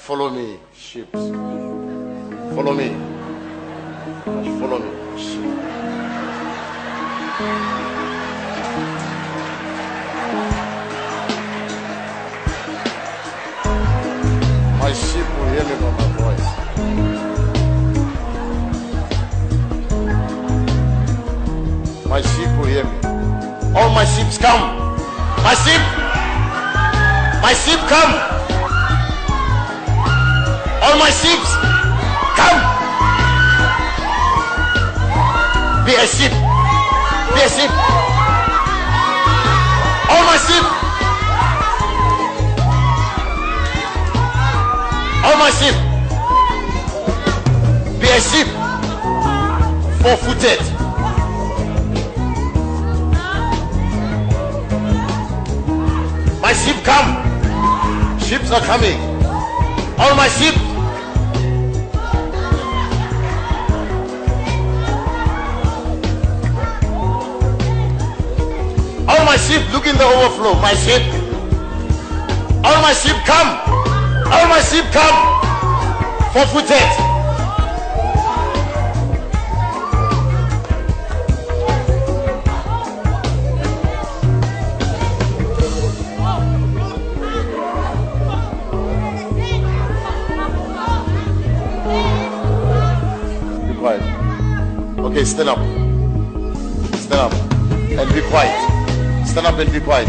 Follow me, sheep. Follow me. Follow me, sheep. My sheep will hear me by my voice. My sheep will hear me. All my sheep come. My sheep. My sheep come. All my sheep come. Be a sheep. Be a sheep. All my sheep. All my sheep. Be a sheep. 4-footed. My sheep come. Sheep are coming. All my sheep. All my sheep, look in the overflow. My sheep. All my sheep come. All my sheep come. 4-footed. Be quiet. Okay, stand up. Stand up and be quiet. Stand up and be quiet.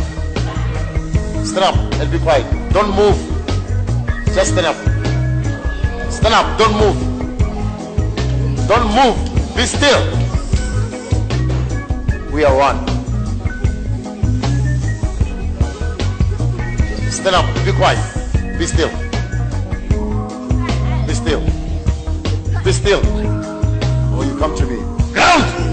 Stand up and be quiet. Don't move. Just stand up. Stand up. Don't move. Don't move. Be still. We are one. Stand up. Be quiet. Be still. Be still. Be still. Or you come to me. Ground.